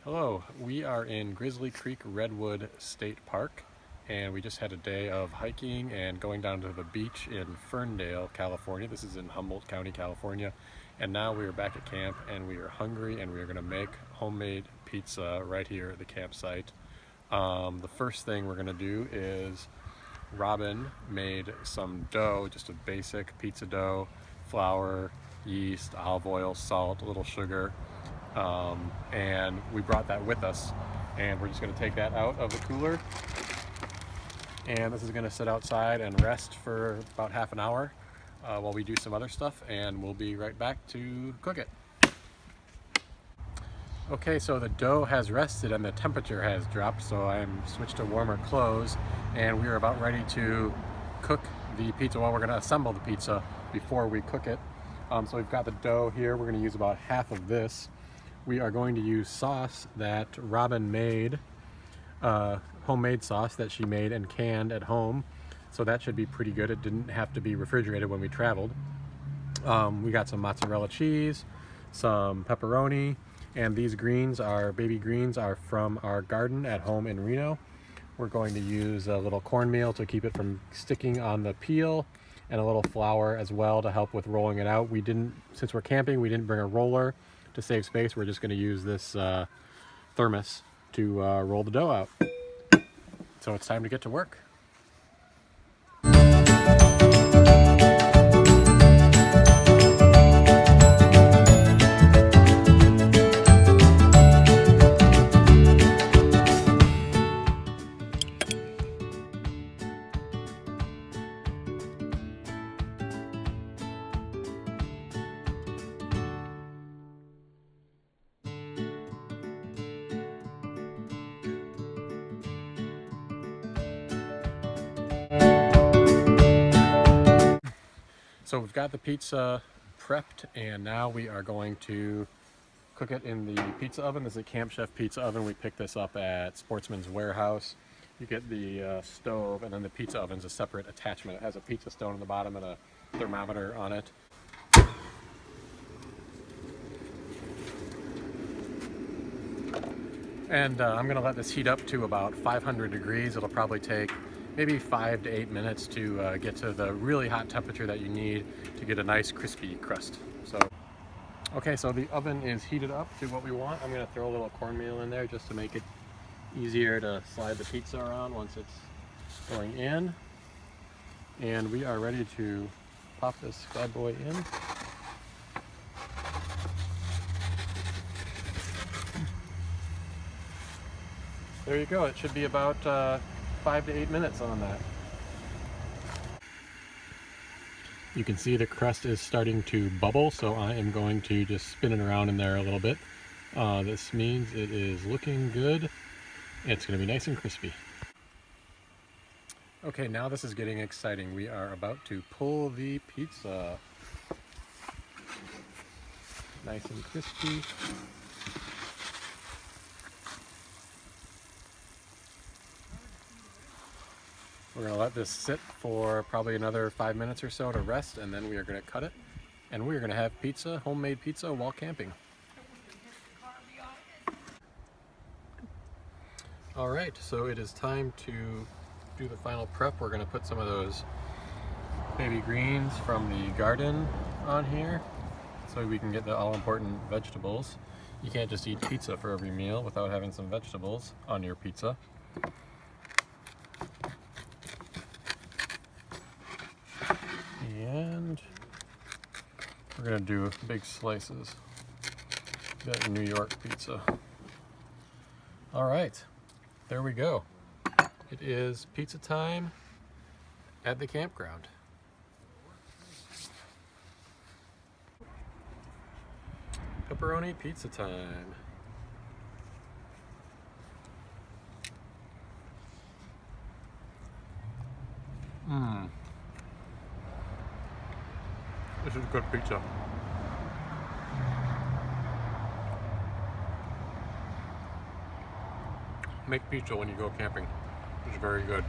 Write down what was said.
Hello, we are in Grizzly Creek Redwood State Park, and we just had a day of hiking and going down to the beach in Ferndale, California. This is in Humboldt County, California. And now we are back at camp and we are hungry and we are going to make homemade pizza right here at the campsite. The first thing we're going to do is Robin made some dough, just a basic pizza dough, flour, yeast, olive oil, salt, a little sugar. And we brought that with us, and we're just going to take that out of the cooler, and this is going to sit outside and rest for about half an hour while we do some other stuff, and we'll be right back to cook it. Okay, so the dough has rested and the temperature has dropped, so I'm switched to warmer clothes, and we are about ready to cook the pizza. Well, we're going to assemble the pizza before we cook it. So we've got the dough here. We're going to use about half of this. We are going to use sauce that Robin made, homemade sauce that she made and canned at home. So that should be pretty good. It didn't have to be refrigerated when we traveled. We got some mozzarella cheese, some pepperoni, and these greens are, baby greens are from our garden at home in Reno. We're going to use a little cornmeal to keep it from sticking on the peel, and a little flour as well to help with rolling it out. Since we're camping, we didn't bring a roller to save space. We're just going to use this thermos to roll the dough out. So it's time to get to work. So we've got the pizza prepped, and now we are going to cook it in the pizza oven. This is a Camp Chef pizza oven. We picked this up at Sportsman's Warehouse. You get the stove, and then the pizza oven's a separate attachment. It has a pizza stone on the bottom and a thermometer on it. And I'm going to let this heat up to about 500 degrees. It'll probably take maybe 5 to 8 minutes to get to the really hot temperature that you need to get a nice crispy crust. Okay, so the oven is heated up to what we want. I'm going to throw a little cornmeal in there just to make it easier to slide the pizza around once it's going in. And we are ready to pop this bad boy in. There you go. It should be about 5 to 8 minutes on that. You can see the crust is starting to bubble, so I am going to just spin it around in there a little bit. This means it is looking good. It's going to be nice and crispy. Okay, now this is getting exciting. We are about to pull the pizza. Nice and crispy. We're going to let this sit for probably another 5 minutes or so to rest, and then we are going to cut it, and we are going to have pizza, homemade pizza, while camping. Alright, so it is time to do the final prep. We're going to put some of those baby greens from the garden on here so we can get the all-important vegetables. You can't just eat pizza for every meal without having some vegetables on your pizza. And we're going to do big slices. That New York pizza. Alright, there we go. It is pizza time at the campground. Pepperoni pizza time. This is good pizza. Make pizza when you go camping. It's very good.